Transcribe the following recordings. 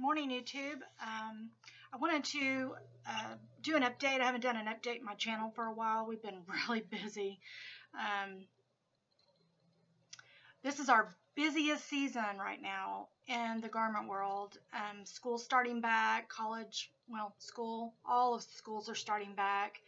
morning, YouTube. I wanted to do an update. I haven't done an update on my channel for a while. We've been really busy. This is our busiest season right now in the garment world. School's starting back, college, well, school, all of the schools are starting back.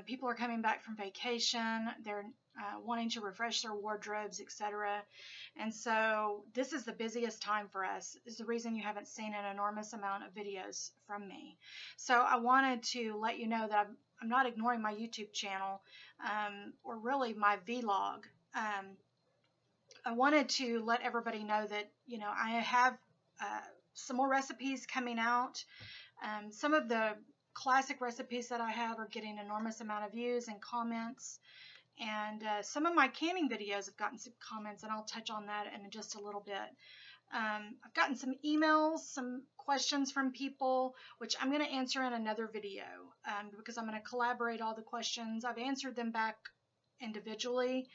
People are coming back from vacation. They're wanting to refresh their wardrobes, etc. And so this is the busiest time for us. Is the reason you haven't seen an enormous amount of videos from me. So I wanted to let you know that I'm not ignoring my YouTube channel or really my vlog. I wanted to let everybody know that, you know, I have some more recipes coming out. Some of the classic recipes that I have are getting an enormous amount of views and comments. And some of my canning videos have gotten some comments, and I'll touch on that in just a little bit. I've gotten some emails, some questions from people, which I'm going to answer in another video because I'm going to collaborate all the questions. I've answered them back individually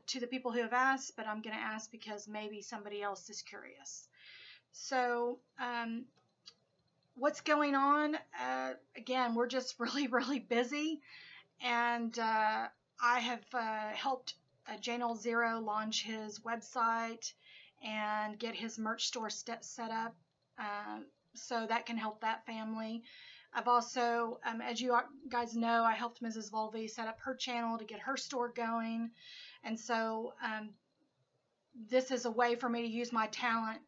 to the people who have asked, but I'm going to ask because maybe somebody else is curious. So what's going on? Again, we're just really busy, and I have helped J-Noel Zero launch his website and get his merch store set up so that can help that family. I've also, as you guys know, I helped Mrs. Volvey set up her channel to get her store going. And so this is a way for me to use my talent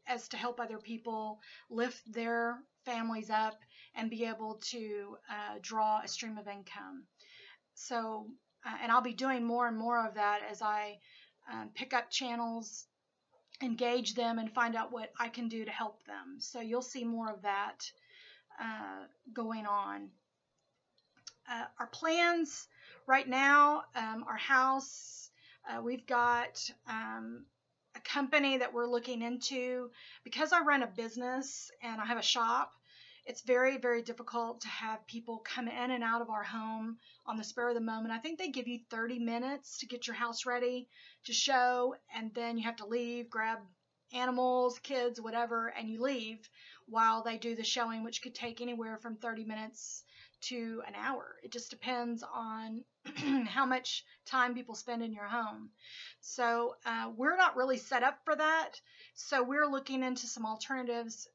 as to help other people lift their families up and be able to draw a stream of income. So, and I'll be doing more and more of that as I pick up channels, engage them, and find out what I can do to help them. So you'll see more of that going on. Our plans right now, our house, we've got a company that we're looking into. Because I run a business and I have a shop, it's very difficult to have people come in and out of our home on the spur of the moment. I think they give you 30 minutes to get your house ready to show, and then you have to leave, grab animals, kids, whatever, and you leave while they do the showing, which could take anywhere from 30 minutes to an hour. It just depends on how much time people spend in your home. So we're not really set up for that. So we're looking into some alternatives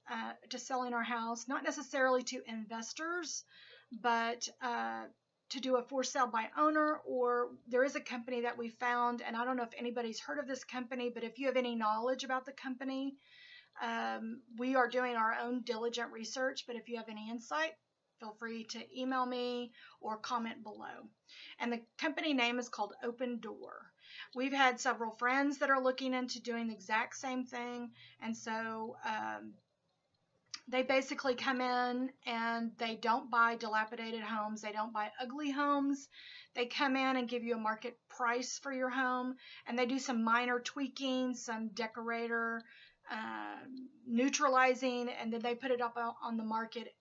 to selling our house, not necessarily to investors, but to do a for sale by owner. Or there is a company that we found, and I don't know if anybody's heard of this company, but if you have any knowledge about the company, we are doing our own diligent research, but if you have any insight, feel free to email me or comment below. And the company name is called Open Door. We've had several friends that are looking into doing the exact same thing, and so they basically come in and they don't buy dilapidated homes. They don't buy ugly homes. They come in and give you a market price for your home, and they do some minor tweaking, some decorator neutralizing, and then they put it up on the market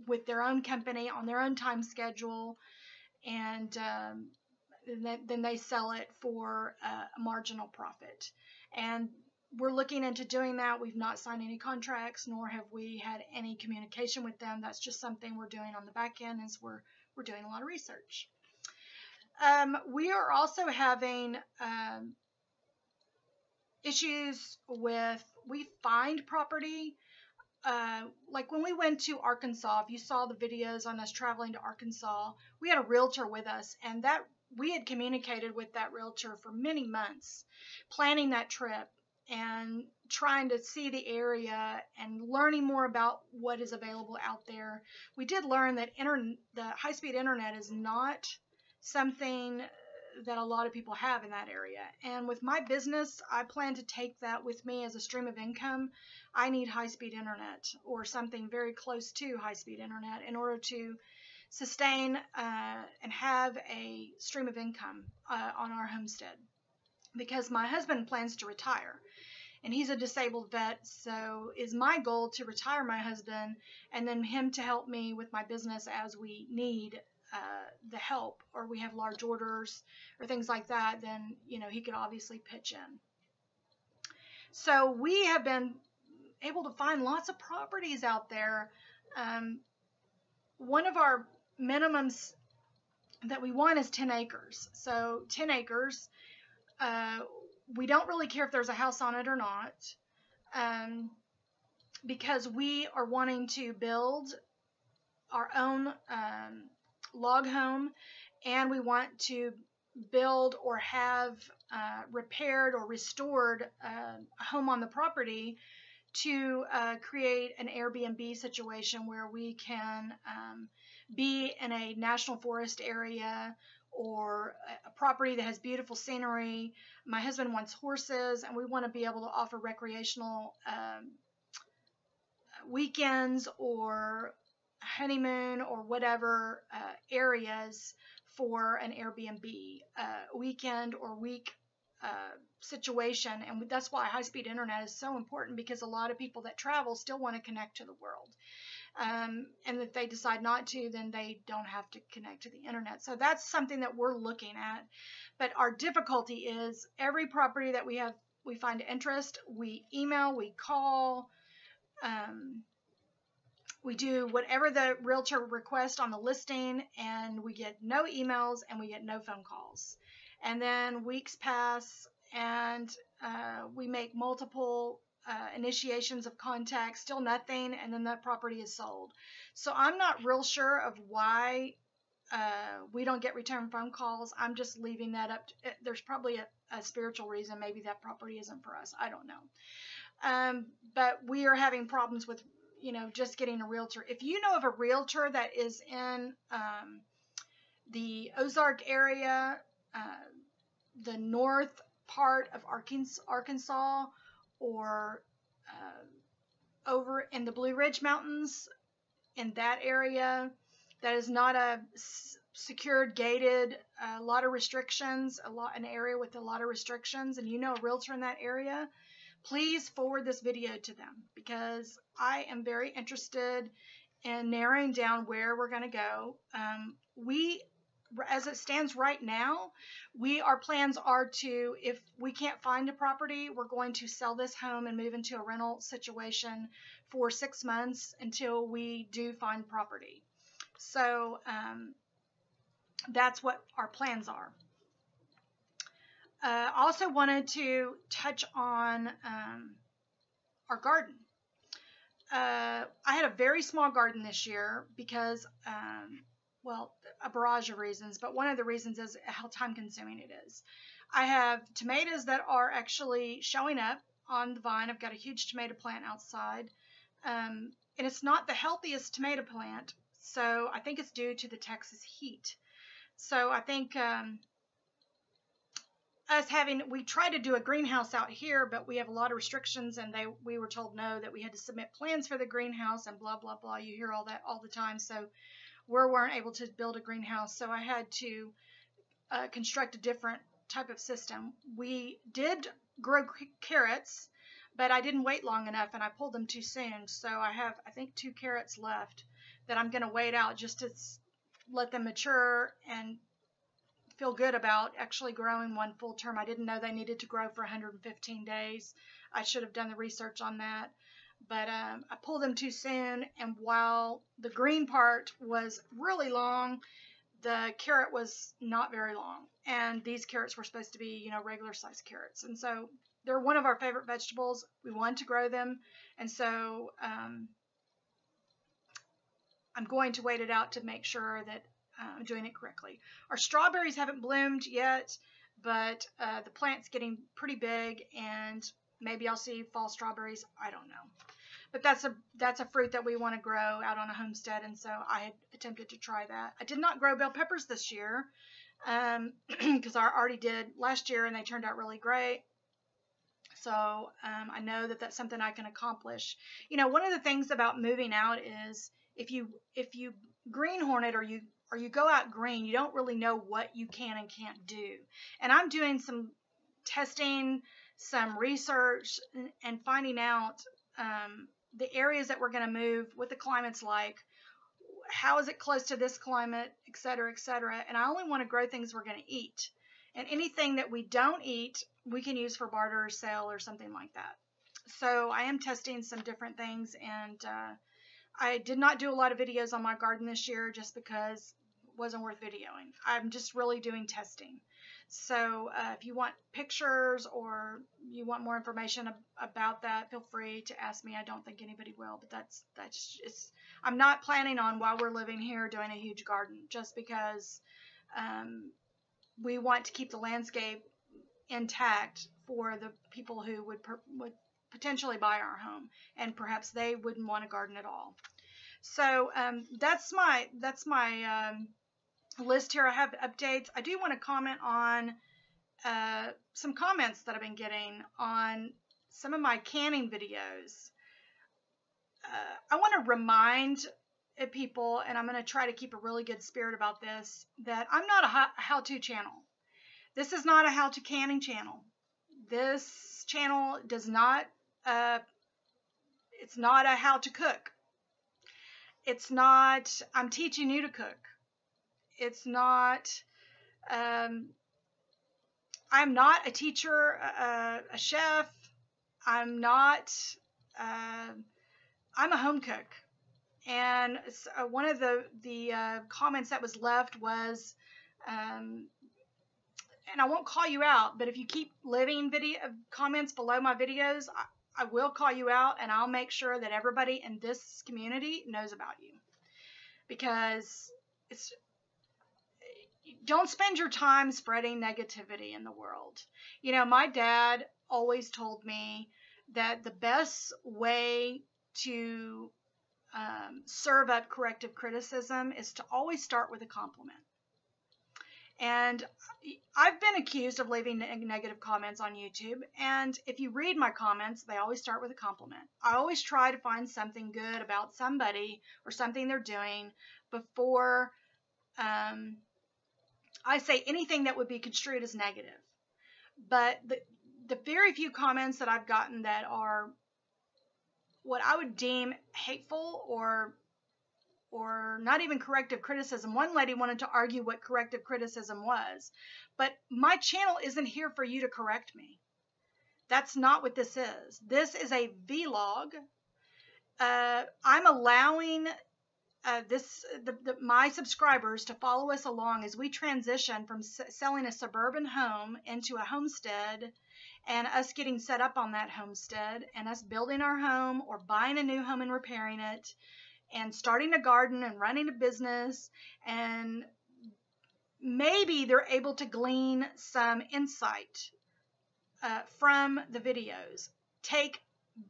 with their own company on their own time schedule, and then they sell it for a marginal profit. And we're looking into doing that. We've not signed any contracts, nor have we had any communication with them. That's just something we're doing on the back end as we're doing a lot of research. We are also having issues with, we find property. Like when we went to Arkansas, if you saw the videos on us traveling to Arkansas, we had a realtor with us, and that we had communicated with that realtor for many months, planning that trip and trying to see the area and learning more about what is available out there. We did learn that the high-speed internet is not something that a lot of people have in that area. And with my business, I plan to take that with me as a stream of income. I need high-speed internet or something very close to high-speed internet in order to sustain and have a stream of income on our homestead, because my husband plans to retire, and he's a disabled vet. So is my goal to retire my husband and then him to help me with my business as we need the help, or we have large orders or things like that, then, you know, he could obviously pitch in. So we have been able to find lots of properties out there. One of our minimums that we want is 10 acres. So 10 acres, we don't really care if there's a house on it or not, because we are wanting to build our own log home, and we want to build or have repaired or restored a home on the property to create an Airbnb situation where we can be in a national forest area or a property that has beautiful scenery. My husband wants horses, and we want to be able to offer recreational weekends or honeymoon or whatever areas for an Airbnb weekend or week situation. And that's why high-speed internet is so important, because a lot of people that travel still want to connect to the world. And if they decide not to, then they don't have to connect to the internet. So that's something that we're looking at. But our difficulty is every property that we find interest, we email, we call, we do whatever the realtor requests on the listing, and we get no emails and we get no phone calls. And then weeks pass, and we make multiple initiations of contact, still nothing, and then that property is sold. So I'm not real sure of why we don't get return phone calls. I'm just leaving that up. There's probably a spiritual reason. Maybe that property isn't for us. I don't know. But we are having problems with, just getting a realtor. If you know of a realtor that is in the Ozark area, the north part of Arkansas, or over in the Blue Ridge Mountains, in that area, that is not a secured, gated, a lot of restrictions, an area with a lot of restrictions, and you know a realtor in that area, please forward this video to them, because I am very interested in narrowing down where we're going to go. As it stands right now, our plans are to, if we can't find a property, we're going to sell this home and move into a rental situation for 6 months until we do find property. So that's what our plans are. Also wanted to touch on our garden. I had a very small garden this year because, a barrage of reasons, but one of the reasons is how time consuming it is. I have tomatoes that are actually showing up on the vine. I've got a huge tomato plant outside, and it's not the healthiest tomato plant, so I think it's due to the Texas heat. So I think we tried to do a greenhouse out here, but we have a lot of restrictions, and we were told no, that we had to submit plans for the greenhouse and blah, blah, blah. You hear all that all the time. So we weren't able to build a greenhouse. So I had to construct a different type of system. We did grow carrots, but I didn't wait long enough, and I pulled them too soon. So I have, I think, 2 carrots left that I'm going to wait out just to let them mature and feel good about actually growing one full term. I didn't know they needed to grow for 115 days. I should have done the research on that. But I pulled them too soon, and while the green part was really long, the carrot was not very long. And these carrots were supposed to be, regular sized carrots. And so they're one of our favorite vegetables. We want to grow them. And so I'm going to wait it out to make sure that I'm doing it correctly. Our strawberries haven't bloomed yet, but the plant's getting pretty big, and maybe I'll see fall strawberries. I don't know. But that's a fruit that we want to grow out on a homestead, and so I had attempted to try that. I did not grow bell peppers this year because I already did last year, and they turned out really great. So I know that that's something I can accomplish. One of the things about moving out is if you greenhorn it, or you go out green, you don't really know what you can and can't do. And I'm doing some testing, some research, and finding out the areas that we're going to move, what the climate's like, how is it close to this climate, et cetera, et cetera. And I only want to grow things we're going to eat. And anything that we don't eat, we can use for barter or sale or something like that. So I am testing some different things, and I did not do a lot of videos on my garden this year just because it wasn't worth videoing. I'm just really doing testing. So if you want pictures or you want more information about that, feel free to ask me. I don't think anybody will, but that's just, I'm not planning on, while we're living here, doing a huge garden, just because we want to keep the landscape intact for the people who would potentially buy our home, and perhaps they wouldn't want a garden at all. So that's my list here. I have updates. I do want to comment on some comments that I've been getting on some of my canning videos. I want to remind people, and I'm going to try to keep a really good spirit about this, that I'm not a how-to channel. This is not a how-to canning channel. This channel does not, it's not a how to cook. It's not, I'm teaching you to cook. It's not, I'm not a teacher, a chef. I'm not, I'm a home cook. And one of the comments that was left was, and I won't call you out, but if you keep leaving comments below my videos, I will call you out, and I'll make sure that everybody in this community knows about you. Because don't spend your time spreading negativity in the world. You know, my dad always told me that the best way to serve up corrective criticism is to always start with a compliment. And I've been accused of leaving negative comments on YouTube, and if you read my comments, they always start with a compliment. I always try to find something good about somebody or something they're doing before I say anything that would be construed as negative. But the very few comments that I've gotten that are what I would deem hateful or not even corrective criticism. One lady wanted to argue what corrective criticism was, but my channel isn't here for you to correct me. That's not what this is. This is a vlog. I'm allowing my subscribers to follow us along as we transition from selling a suburban home into a homestead, and us getting set up on that homestead, and us building our home or buying a new home and repairing it, and starting a garden and running a business, and maybe they're able to glean some insight from the videos. Take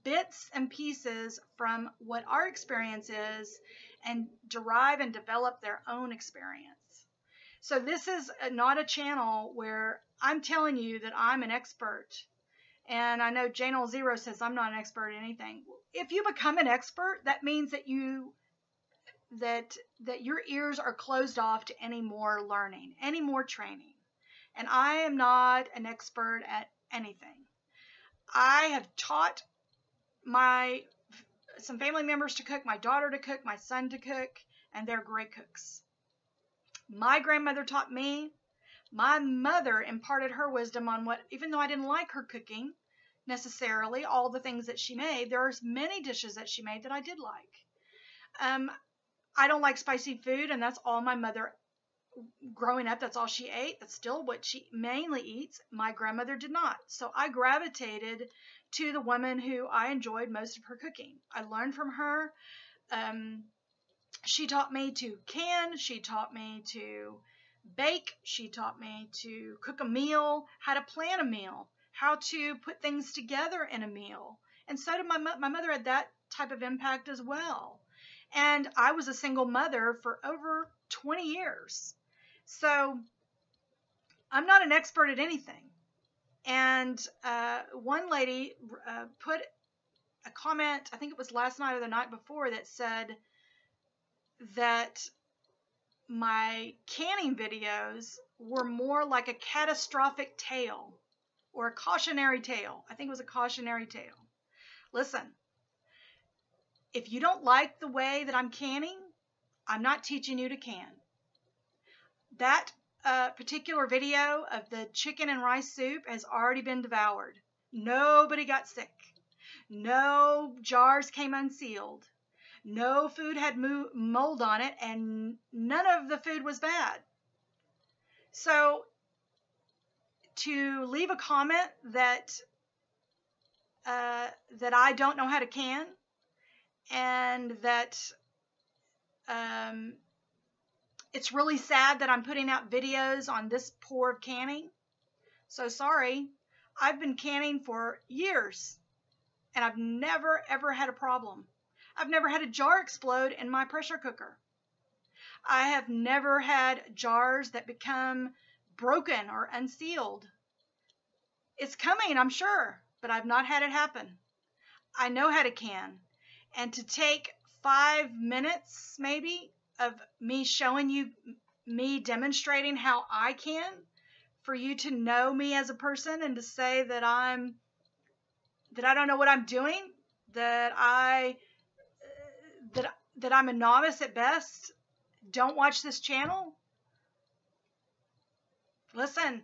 bits and pieces from what our experience is and derive and develop their own experience. So this is not a channel where I'm telling you that I'm an expert. And I know Janel Zero says I'm not an expert in anything. If you become an expert, that means that that your ears are closed off to any more learning, any more training. And I am not an expert at anything. I have taught some family members to cook, my daughter to cook, my son to cook, and they're great cooks. My grandmother taught me. My mother imparted her wisdom on what, even though I didn't like her cooking necessarily, all the things that she made, there's many dishes that she made that I did like. I don't like spicy food, and that's all my mother, growing up, that's all she ate. That's still what she mainly eats. My grandmother did not. So I gravitated to the woman who I enjoyed most of her cooking. I learned from her. She taught me to can. She taught me to bake. She taught me to cook a meal, how to plan a meal, how to put things together in a meal. And so did my mother had that type of impact as well. And I was a single mother for over 20 years. So I'm not an expert at anything. And one lady put a comment, I think it was last night or the night before, that said that my canning videos were more like a catastrophic tale or a cautionary tale. I think it was a cautionary tale. Listen, if you don't like the way that I'm canning, I'm not teaching you to can. That particular video of the chicken and rice soup has already been devoured. Nobody got sick. No jars came unsealed. No food had mold on it, and none of the food was bad. So to leave a comment that that I don't know how to can, and that it's really sad that I'm putting out videos on this poor of canning. So sorry. I've been canning for years, and I've never, ever had a problem. I've never had a jar explode in my pressure cooker. I have never had jars that become broken or unsealed. It's coming, I'm sure, but I've not had it happen. I know how to can. And to take 5 minutes, maybe, of me showing you, me demonstrating how I can, for you to know me as a person and to say that I don't know what I'm doing, that I'm a novice at best, don't watch this channel. Listen,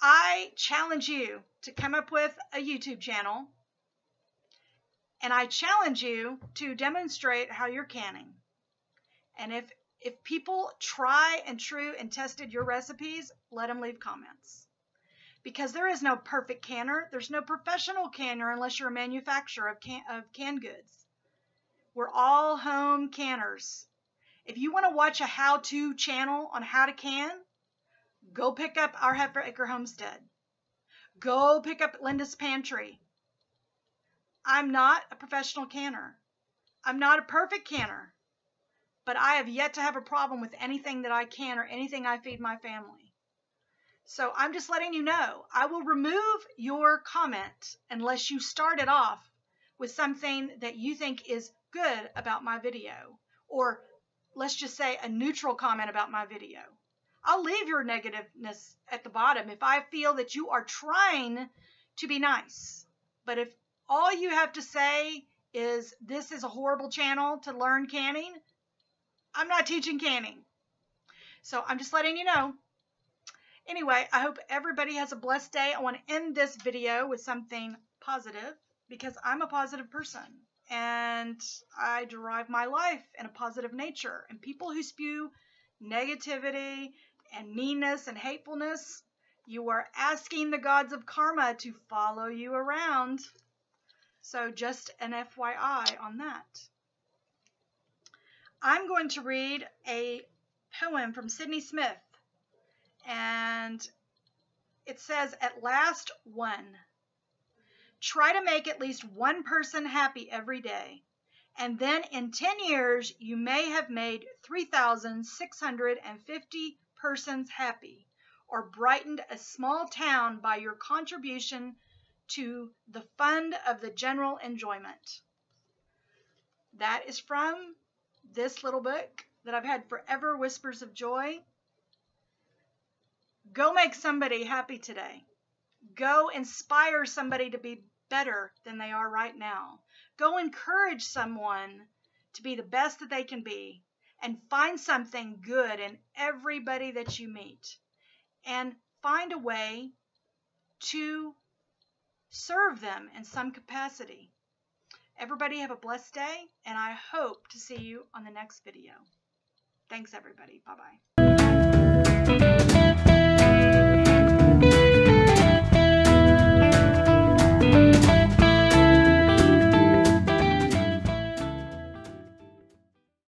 I challenge you to come up with a YouTube channel, and I challenge you to demonstrate how you're canning. And if people try and true and tested your recipes, let them leave comments. Because there is no perfect canner. There's no professional canner unless you're a manufacturer of canned goods. We're all home canners. If you want to watch a how-to channel on how to can, go pick up Our Heifer Acre Homestead. Go pick up Linda's Pantry. I'm not a professional canner. I'm not a perfect canner. But I have yet to have a problem with anything that I can or anything I feed my family. So I'm just letting you know, I will remove your comment unless you start it off with something that you think is good about my video, or let's just say a neutral comment about my video. I'll leave your negativeness at the bottom if I feel that you are trying to be nice. But if all you have to say is this is a horrible channel to learn canning, I'm not teaching canning. So I'm just letting you know. Anyway, I hope everybody has a blessed day. I want to end this video with something positive because I'm a positive person and I derive my life in a positive nature. And people who spew negativity and meanness and hatefulness, you are asking the gods of karma to follow you around. So just an FYI on that. I'm going to read a poem from Sydney Smith. And it says, "At last, one. Try to make at least one person happy every day. And then in 10 years, you may have made 3,650 persons happy, or brightened a small town by your contribution to the fund of the general enjoyment." That is from this little book that I've had forever, Whispers of Joy. Go make somebody happy today. Go inspire somebody to be better than they are right now. Go encourage someone to be the best that they can be, and find something good in everybody that you meet, and find a way to serve them in some capacity. Everybody have a blessed day, and I hope to see you on the next video. Thanks, everybody. Bye-bye.